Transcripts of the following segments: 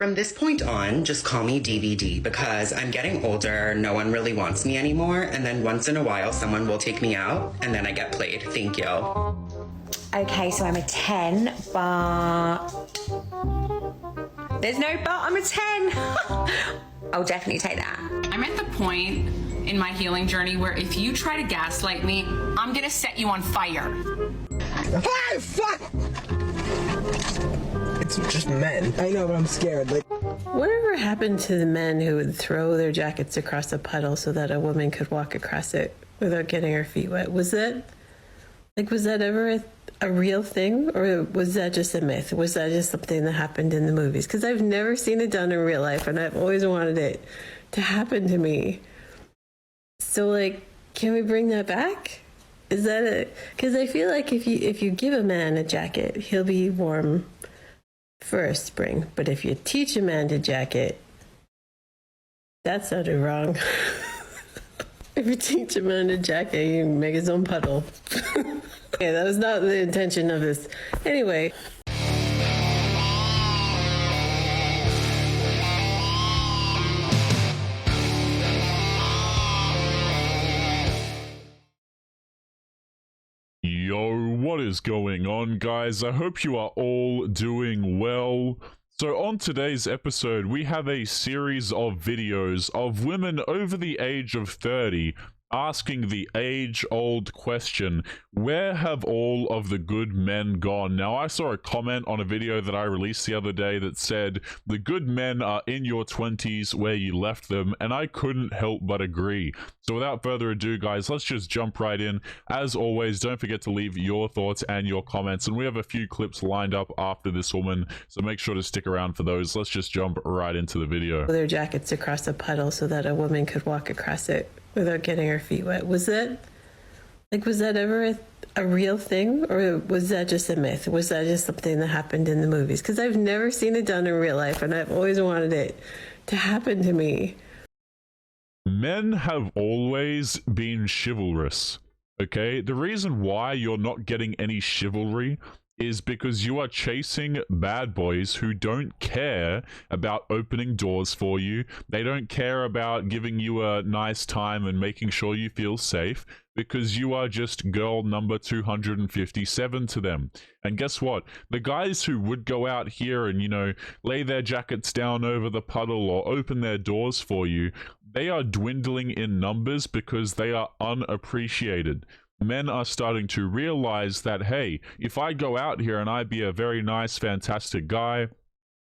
From this point on, just call me DVD because I'm getting older, no one really wants me anymore, and then once in a while someone will take me out, and then I get played. Thank you. Okay, so I'm a 10, but... There's no but, I'm a 10. I'll definitely take that. I'm at the point in my healing journey where if you try to gaslight me, I'm gonna set you on fire. Hey, fuck! It's just men. I know, but I'm scared. Like, whatever happened to the men who would throw their jackets across a puddle so that a woman could walk across it without getting her feet wet? Was that ever a real thing, or was that just a myth? Was that just something that happened in the movies? Because I've never seen it done in real life, and I've always wanted it to happen to me. So, like, can we bring that back? Is that it? Because I feel like if you give a man a jacket, he'll be warm for a spring. But if you teach a man to jacket, that sounded wrong. If you teach a man to jacket, you can make his own puddle. Yeah, that was not the intention of this. Anyway. Yo, what is going on, guys? I hope you are all doing well. So on today's episode, we have a series of videos of women over the age of 30 asking the age-old question, where have all of the good men gone? Now, I saw a comment on a video that I released the other day that said, the good men are in your 20s where you left them, and I couldn't help but agree. So without further ado, guys, let's just jump right in. As always, don't forget to leave your thoughts and your comments, and we have a few clips lined up after this woman, so make sure to stick around for those. Let's just jump right into the video. Their jackets across a puddle so that a woman could walk across it without getting her feet wet. Was that ever a real thing, or was that just a myth? Was that just something that happened in the movies? Because I've never seen it done in real life, and I've always wanted it to happen to me. Men have always been chivalrous, okay? The reason why you're not getting any chivalry is because you are chasing bad boys who don't care about opening doors for you. They don't care about giving you a nice time and making sure you feel safe, because you are just girl number 257 to them. And guess what? The guys who would go out here and, you know, lay their jackets down over the puddle or open their doors for you, they are dwindling in numbers because they are unappreciated. Men are starting to realize that, hey, if I go out here and I be a very nice, fantastic guy,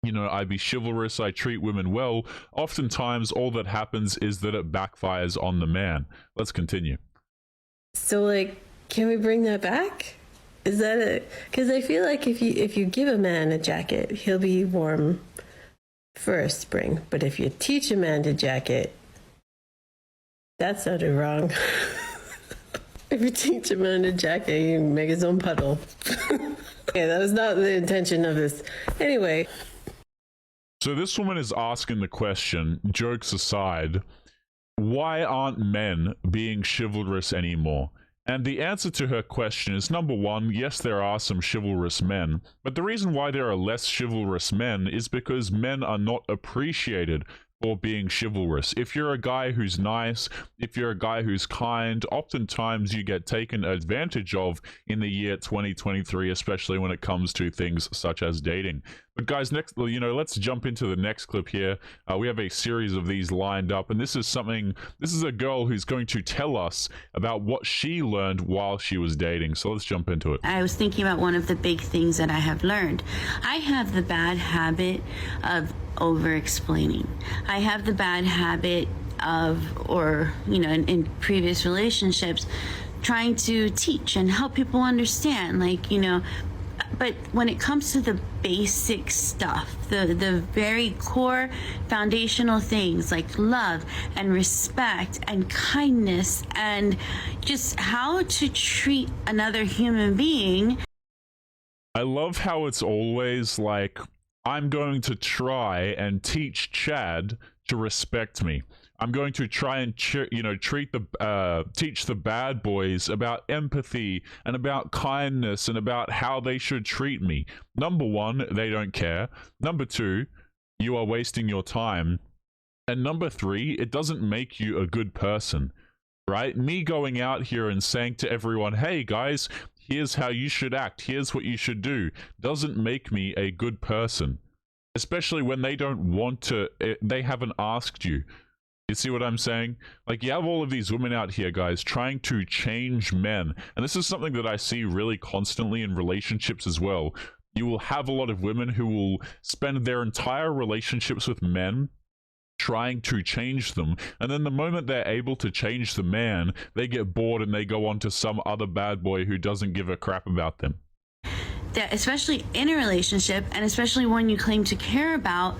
you know, I be chivalrous, I treat women well, oftentimes all that happens is that it backfires on the man. Let's continue. So, like, can we bring that back? Is that it? Because I feel like if you give a man a jacket, he'll be warm for a spring. But if you teach a man to jacket, that sounded wrong. If you teach a man to jacket, you can make his own puddle. Yeah, that was not the intention of this. Anyway. So this woman is asking the question, jokes aside, why aren't men being chivalrous anymore? And the answer to her question is, number one, yes, there are some chivalrous men, but the reason why there are less chivalrous men is because men are not appreciated for being chivalrous. If you're a guy who's nice, if you're a guy who's kind, oftentimes you get taken advantage of in the year 2023, especially when it comes to things such as dating. But guys, next, you know, let's jump into the next clip here. We have a series of these lined up, and this is a girl who's going to tell us about what she learned while she was dating. So let's jump into it. I was thinking about one of the big things that I have learned. I have the bad habit of over-explaining. I have the bad habit of, or, you know, in previous relationships, trying to teach and help people understand, like, you know, but when it comes to the basic stuff, the very core foundational things like love and respect and kindness and just how to treat another human being. I love how it's always like, I'm going to try and teach Chad to respect me. I'm going to try and teach the bad boys about empathy and about kindness and about how they should treat me. Number one, they don't care. Number two, you are wasting your time. And number three, it doesn't make you a good person, right? Me going out here and saying to everyone, hey guys, here's how you should act, here's what you should do, doesn't make me a good person. Especially when they don't want to, they haven't asked you. You see what I'm saying? Like, you have all of these women out here, guys, trying to change men. And this is something that I see really constantly in relationships as well. You will have a lot of women who will spend their entire relationships with men trying to change them, and then the moment they're able to change the man, they get bored and they go on to some other bad boy who doesn't give a crap about them. That, especially in a relationship, and especially one you claim to care about,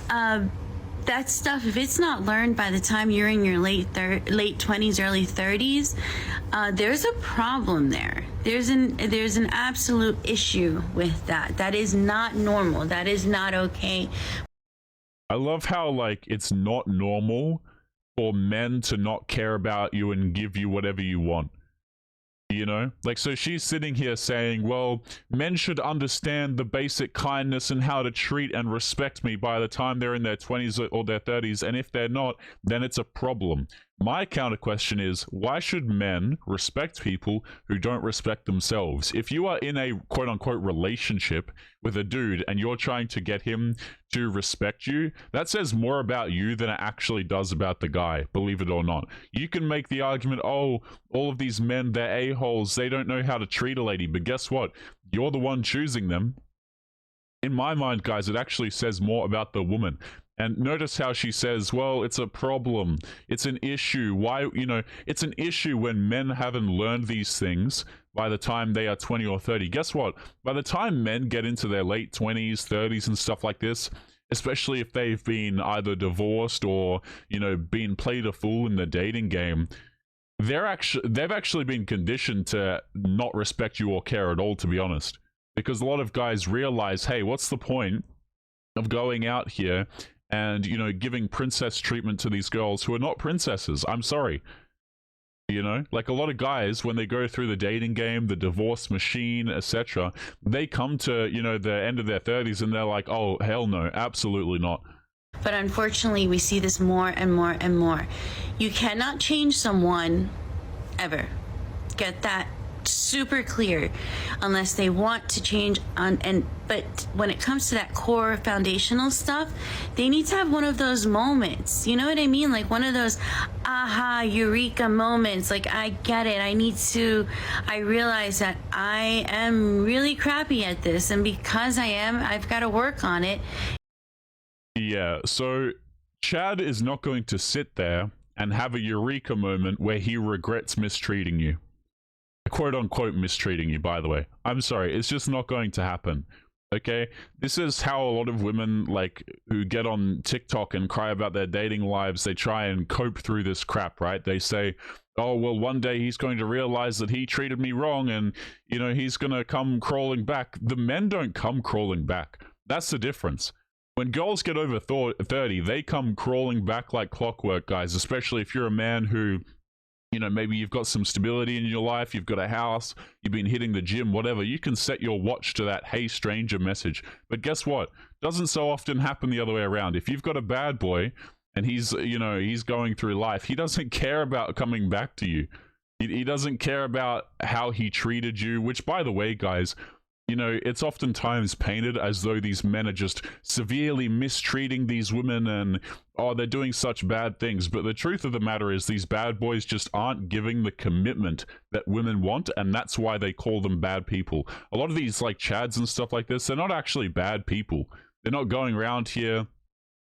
that stuff, if it's not learned by the time you're in your late 20s, early 30s, there's a problem there. There's an absolute issue with that. That is not normal. That is not okay. I love how, like, it's not normal for men to not care about you and give you whatever you want. You know? Like, so she's sitting here saying, well, men should understand the basic kindness and how to treat and respect me by the time they're in their 20s or their 30s, and if they're not, then it's a problem. My counter question is, why should men respect people who don't respect themselves? If you are in a quote-unquote relationship with a dude and you're trying to get him to respect you, that says more about you than it actually does about the guy, believe it or not. You can make the argument, oh, all of these men, they're a-holes, they don't know how to treat a lady, but guess what? You're the one choosing them. In my mind, guys, it actually says more about the woman. And notice how she says, well, it's a problem. It's an issue. Why, you know, it's an issue when men haven't learned these things by the time they are 20 or 30. Guess what? By the time men get into their late 20s, 30s and stuff like this, especially if they've been either divorced or, you know, been played a fool in the dating game, they've actually been conditioned to not respect you or care at all, to be honest. Because a lot of guys realize, hey, what's the point of going out here and, you know, giving princess treatment to these girls who are not princesses? I'm sorry. You know, like a lot of guys, when they go through the dating game, the divorce machine, etc., they come to, you know, the end of their 30s and they're like, oh, hell no, absolutely not. But unfortunately, we see this more and more and more. You cannot change someone ever. Get that super clear, unless they want to change but when it comes to that core foundational stuff, they need to have one of those moments, you know what I mean, like one of those aha eureka moments, like I get it, I realize that I am really crappy at this, and because I am, I've got to work on it. Yeah, so Chad is not going to sit there and have a eureka moment where he regrets mistreating you. Quote-unquote mistreating you, by the way. I'm sorry, it's just not going to happen. Okay? This is how a lot of women, like, who get on TikTok and cry about their dating lives, they try and cope through this crap, right? They say, oh, well, one day he's going to realize that he treated me wrong and, you know, he's gonna come crawling back. The men don't come crawling back. That's the difference. When girls get over 30, they come crawling back like clockwork, guys, especially if you're a man who, you know, maybe you've got some stability in your life, you've got a house, you've been hitting the gym, whatever. You can set your watch to that hey stranger message. But guess what? Doesn't so often happen the other way around. If you've got a bad boy and he's, you know, he's going through life, he doesn't care about coming back to you. He doesn't care about how he treated you, which, by the way, guys, you know, it's oftentimes painted as though these men are just severely mistreating these women and, oh, they're doing such bad things. But the truth of the matter is these bad boys just aren't giving the commitment that women want, and that's why they call them bad people. A lot of these, like, Chads and stuff like this, they're not actually bad people. They're not going around here,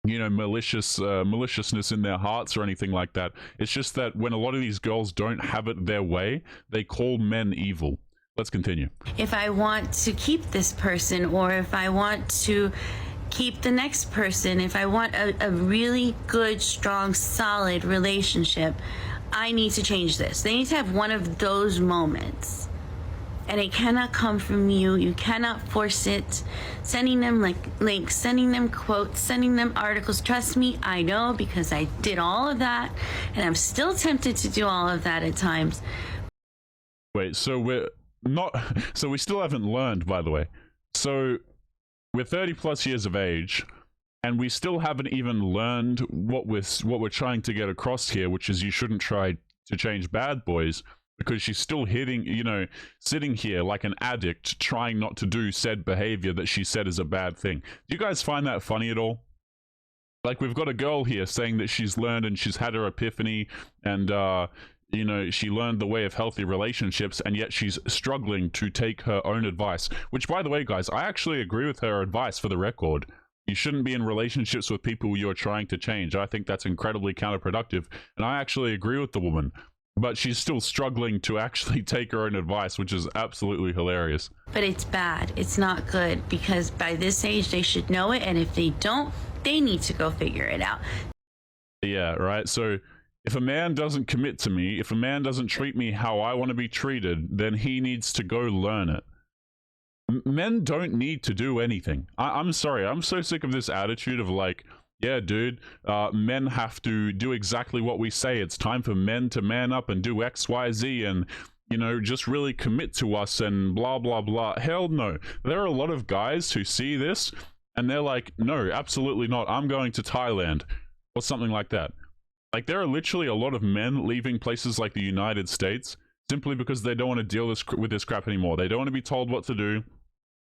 you know, maliciousness in their hearts or anything like that. It's just that when a lot of these girls don't have it their way, they call men evil. Let's continue. If I want to keep this person, or if I want to keep the next person, if I want a really good, strong, solid relationship, I need to change this. They need to have one of those moments. And it cannot come from you. You cannot force it. Sending them like links, sending them quotes, sending them articles. Trust me, I know, because I did all of that. And I'm still tempted to do all of that at times. Wait, so we still haven't learned, by the way. So we're 30 plus years of age, and we still haven't even learned what we're trying to get across here, which is you shouldn't try to change bad boys, because she's still sitting here like an addict trying not to do said behavior that she said is a bad thing. Do you guys find that funny at all? Like, we've got a girl here saying that she's learned and she's had her epiphany, and she learned the way of healthy relationships, and yet she's struggling to take her own advice. Which, by the way, guys, I actually agree with her advice, for the record. You shouldn't be in relationships with people you're trying to change. I think that's incredibly counterproductive, and I actually agree with the woman. But she's still struggling to actually take her own advice, which is absolutely hilarious. But it's bad. It's not good, because by this age, they should know it, and if they don't, they need to go figure it out. Yeah, right? So if a man doesn't commit to me, if a man doesn't treat me how I want to be treated, then he needs to go learn it. Men don't need to do anything. I'm sorry, I'm so sick of this attitude of like, yeah, dude, men have to do exactly what we say. It's time for men to man up and do X, Y, Z, and, just really commit to us and blah, blah, blah. Hell no. There are a lot of guys who see this and they're like, no, absolutely not. I'm going to Thailand or something like that. Like, there are literally a lot of men leaving places like the United States simply because they don't want to deal with this crap anymore. They don't want to be told what to do.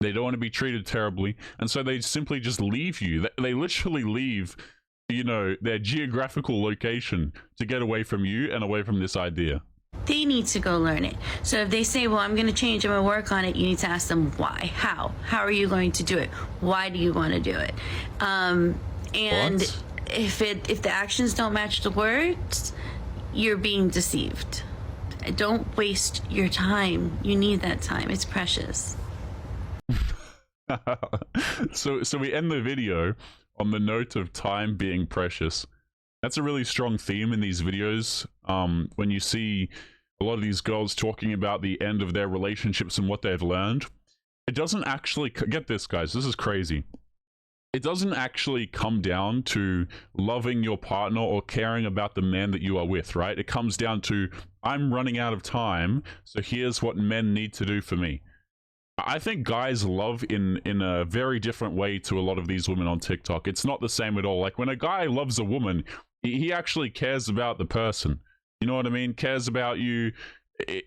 They don't want to be treated terribly, and so they simply just leave you. They literally leave, their geographical location to get away from you and away from this idea. They need to go learn it. So if they say, well, I'm going to change, I'm going to work on it, you need to ask them why. How are you going to do it? Why do you want to do it? And what? if the actions don't match the words, you're being deceived. Don't waste your time. You need that time. It's precious. So we end the video on the note of time being precious. That's a really strong theme in these videos. When you see a lot of these girls talking about the end of their relationships and what they've learned, it doesn't actually, get this, guys, this is crazy. It doesn't actually come down to loving your partner or caring about the man that you are with, right? It comes down to, I'm running out of time, so here's what men need to do for me. I think guys love in a very different way to a lot of these women on TikTok. It's not the same at all. Like, when a guy loves a woman, he actually cares about the person. You know what I mean? Cares about you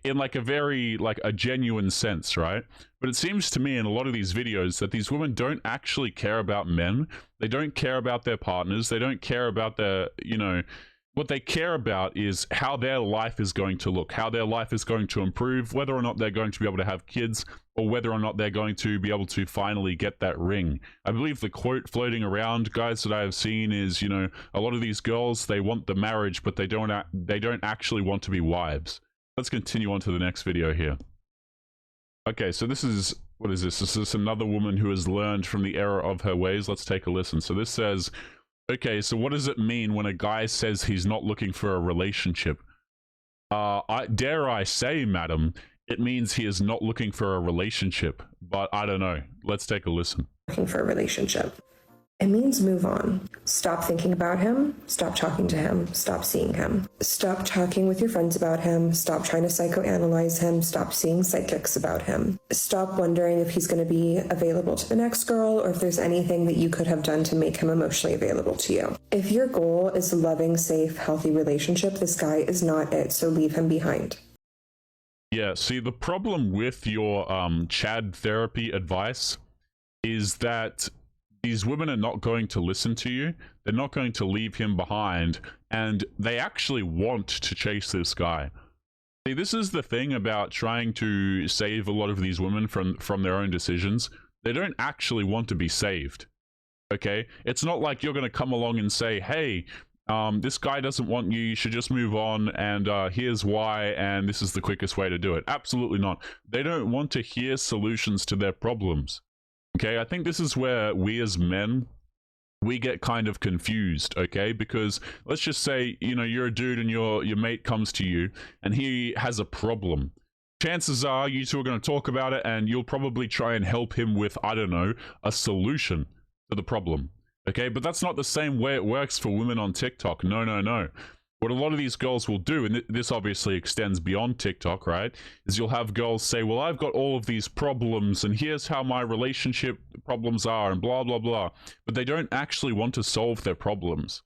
in like a very, like, a genuine sense, right? But it seems to me in a lot of these videos that these women don't actually care about men. They don't care about their partners. They don't care about their, what they care about is how their life is going to look, how their life is going to improve, whether or not they're going to be able to have kids, or whether or not they're going to be able to finally get that ring. I believe the quote floating around, guys, that I have seen is, a lot of these girls, they want the marriage, but they don't actually want to be wives. Let's continue on to the next video here. Okay, so this is, what is this? This is another woman who has learned from the error of her ways. Let's take a listen. So this says, okay, so what does it mean when a guy says he's not looking for a relationship? Dare I say, madam, it means he is not looking for a relationship, but I don't know. Let's take a listen. Looking for a relationship. It means move on. Stop thinking about him. Stop talking to him. Stop seeing him. Stop talking with your friends about him. Stop trying to psychoanalyze him. Stop seeing psychics about him. Stop wondering if he's going to be available to the next girl, or if there's anything that you could have done to make him emotionally available to you. If your goal is a loving, safe, healthy relationship, this guy is not it, so leave him behind. Yeah, see, the problem with your Chad therapy advice is that these women are not going to listen to you. They're not going to leave him behind, and they actually want to chase this guy. See, this is the thing about trying to save a lot of these women from their own decisions. They don't actually want to be saved, okay? It's not like you're going to come along and say, hey, this guy doesn't want you, you should just move on, and here's why, and this is the quickest way to do it. Absolutely not. They don't want to hear solutions to their problems. Okay, I think this is where we as men, we get kind of confused, okay? Because let's just say, you're a dude and your mate comes to you and he has a problem. Chances are you two are going to talk about it and you'll probably try and help him with, I don't know, a solution to the problem. Okay, but that's not the same way it works for women on TikTok. No, no, no. what a lot of these girls will do, and this obviously extends beyond TikTok, right, is you'll have girls say, well, I've got all of these problems, and here's how my relationship problems are, and blah, blah, blah. But they don't actually want to solve their problems.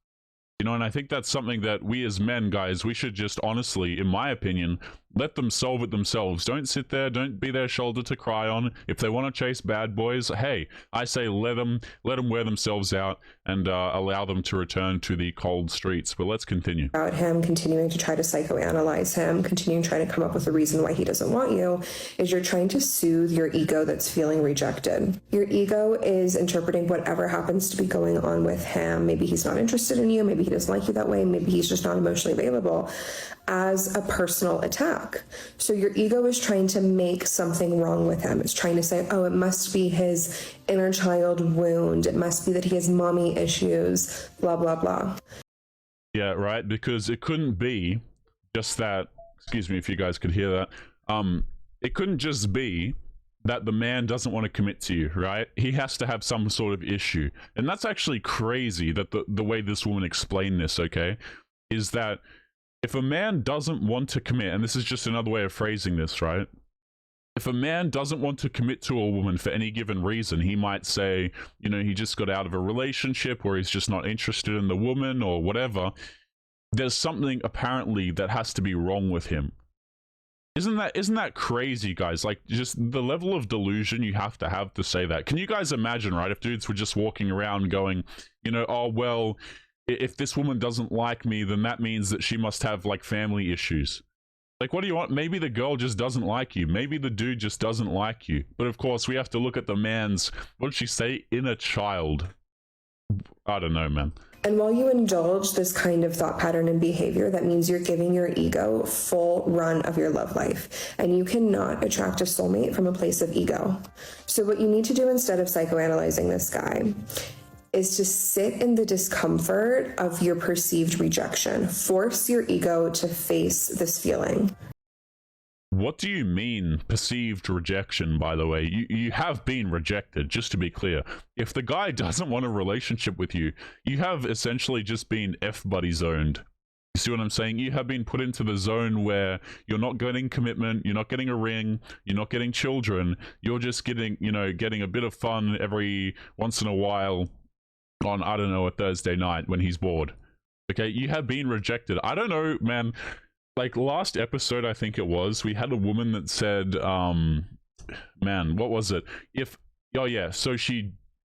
You know, and I think that's something that we as men, guys, we should just honestly, in my opinion, let them solve it themselves. Don't sit there, don't be their shoulder to cry on. If they want to chase bad boys, hey, I say let them wear themselves out and allow them to return to the cold streets. But let's continue. About him, continuing to try to psychoanalyze him, continuing trying to come up with a reason why he doesn't want you, is you're trying to soothe your ego that's feeling rejected. Your ego is interpreting whatever happens to be going on with him. Maybe he's not interested in you, maybe he doesn't like you that way, maybe he's just not emotionally available, as a personal attack. So your ego is trying to make something wrong with him. It's trying to say, oh, it must be his inner child wound. It must be that he has mommy issues, blah, blah, blah. Yeah, right, because it couldn't be just that, excuse me if you guys could hear that, it couldn't just be that the man doesn't want to commit to you, right? He has to have some sort of issue. And that's actually crazy that the way this woman explained this, okay, is that if a man doesn't want to commit, and this is just another way of phrasing this, right? If a man doesn't want to commit to a woman for any given reason, he might say, you know, he just got out of a relationship, or he's just not interested in the woman, or whatever. There's something apparently that has to be wrong with him. Isn't that crazy, guys? Like, just the level of delusion you have to say that. Can you guys imagine, right, if dudes were just walking around going, you know, oh, well, if this woman doesn't like me, then that means that she must have, like, family issues. Like, what do you want? Maybe the girl just doesn't like you. Maybe the dude just doesn't like you. But, of course, we have to look at the man's, what did she say? Inner child. I don't know, man. And while you indulge this kind of thought pattern and behavior, that means you're giving your ego full run of your love life. And you cannot attract a soulmate from a place of ego. So what you need to do instead of psychoanalyzing this guy is to sit in the discomfort of your perceived rejection. Force your ego to face this feeling. What do you mean, perceived rejection, by the way? You have been rejected, just to be clear. If the guy doesn't want a relationship with you, you have essentially just been F-buddy zoned. You see what I'm saying? You have been put into the zone where you're not getting commitment, you're not getting a ring, you're not getting children, you're just getting, you know, getting a bit of fun every once in a while on, I don't know, a Thursday night when he's bored. Okay, you have been rejected. I don't know, man. Like, last episode, I think it was, we had a woman that said, man, what was it? Oh yeah, so she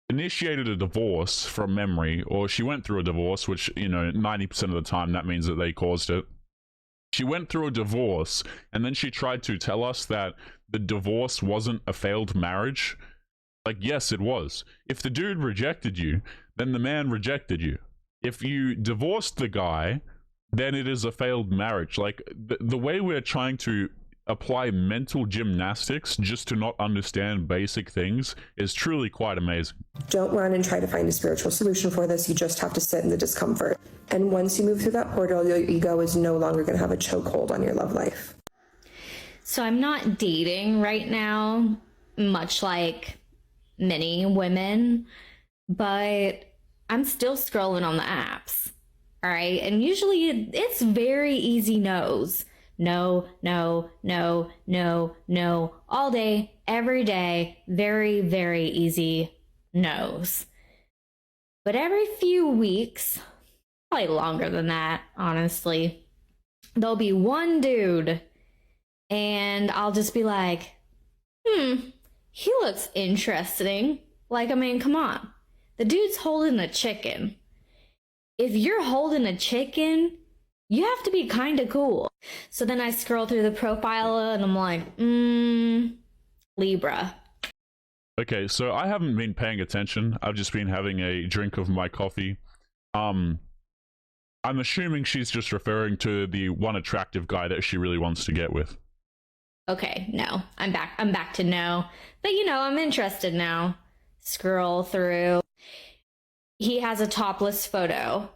initiated a divorce from memory, or she went through a divorce, which, you know, 90% of the time, that means that they caused it. She went through a divorce, and then she tried to tell us that the divorce wasn't a failed marriage. Like, yes, it was. If the dude rejected you, then the man rejected you. If you divorced the guy, then it is a failed marriage. Like, the way we're trying to apply mental gymnastics just to not understand basic things is truly quite amazing. Don't run and try to find a spiritual solution for this. You just have to sit in the discomfort. And once you move through that portal, your ego is no longer going to have a chokehold on your love life. So I'm not dating right now, much like many women, but I'm still scrolling on the apps. All right. And usually it's very easy no's. No, no, no, no, no. All day, every day. Very, very easy no's. But every few weeks, probably longer than that, honestly, there'll be one dude and I'll just be like, he looks interesting. Like, I mean, come on. The dude's holding a chicken. If you're holding a chicken, you have to be kind of cool. So then I scroll through the profile and I'm like, Libra. Okay, so I haven't been paying attention. I've just been having a drink of my coffee. I'm assuming she's just referring to the one attractive guy that she really wants to get with. Okay, no. I'm back to no. But you know, I'm interested now. Scroll through. He has a topless photo,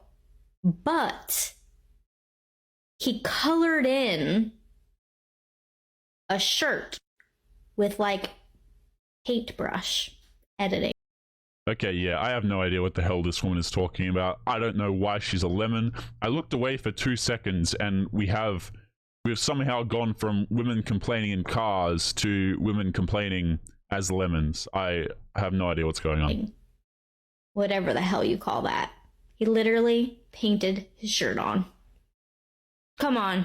but he colored in a shirt with like paintbrush editing. Okay, yeah, I have no idea what the hell this woman is talking about. I don't know why she's a lemon. I looked away for 2 seconds and we've somehow gone from women complaining in cars to women complaining as lemons. I have no idea what's going on. Whatever the hell you call that. He literally painted his shirt on. Come on.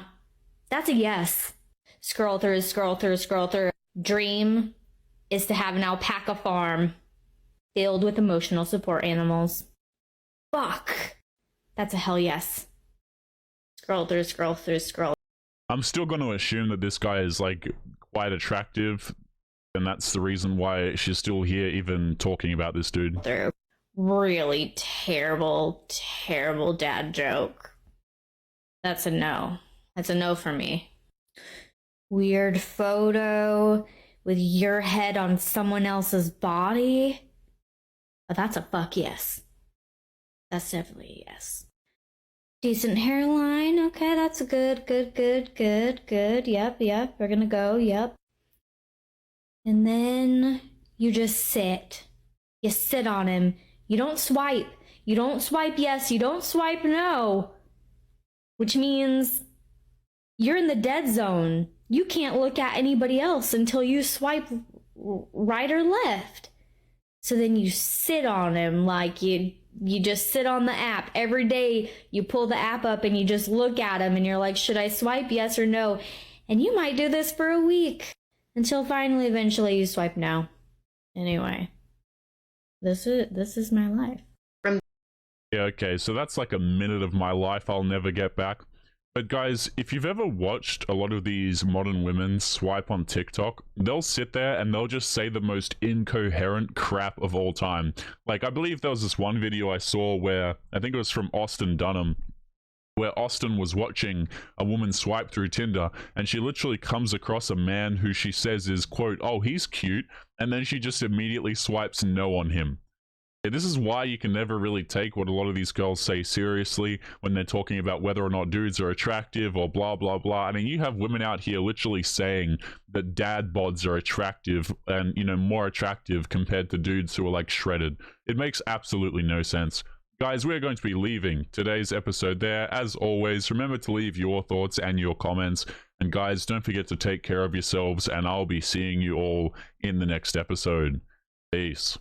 That's a yes. Scroll through, scroll through, scroll through. Dream is to have an alpaca farm filled with emotional support animals. Fuck. That's a hell yes. Scroll through, scroll through, scroll. I'm still going to assume that this guy is like quite attractive, and that's the reason why she's still here even talking about this dude. Through. Really terrible, terrible dad joke. That's a no. That's a no for me. Weird photo with your head on someone else's body. But that's a fuck yes. That's definitely a yes. Decent hairline. Okay, that's a good. Yep. We're gonna go, yep. And then you just sit. You sit on him. You don't swipe. You don't swipe yes. You don't swipe no. Which means you're in the dead zone. You can't look at anybody else until you swipe right or left. So then you sit on him like you just sit on the app. Every day you pull the app up and you just look at him and you're like, should I swipe yes or no? And you might do this for a week until finally eventually you swipe no. Anyway, this is my life. Yeah, okay, so that's like a minute of my life I'll never get back. But guys, if you've ever watched a lot of these modern women swipe on TikTok, they'll sit there and they'll just say the most incoherent crap of all time. Like, I believe there was this one video I saw where, I think it was from Austin Dunham, where Austin was watching a woman swipe through Tinder, and she literally comes across a man who she says is, quote, oh, he's cute, and then she just immediately swipes no on him. This is why you can never really take what a lot of these girls say seriously when they're talking about whether or not dudes are attractive or blah, blah, blah. I mean, you have women out here literally saying that dad bods are attractive and, you know, more attractive compared to dudes who are like shredded. It makes absolutely no sense. Guys, we're going to be leaving today's episode there. As always, remember to leave your thoughts and your comments. And guys, don't forget to take care of yourselves, and I'll be seeing you all in the next episode. Peace.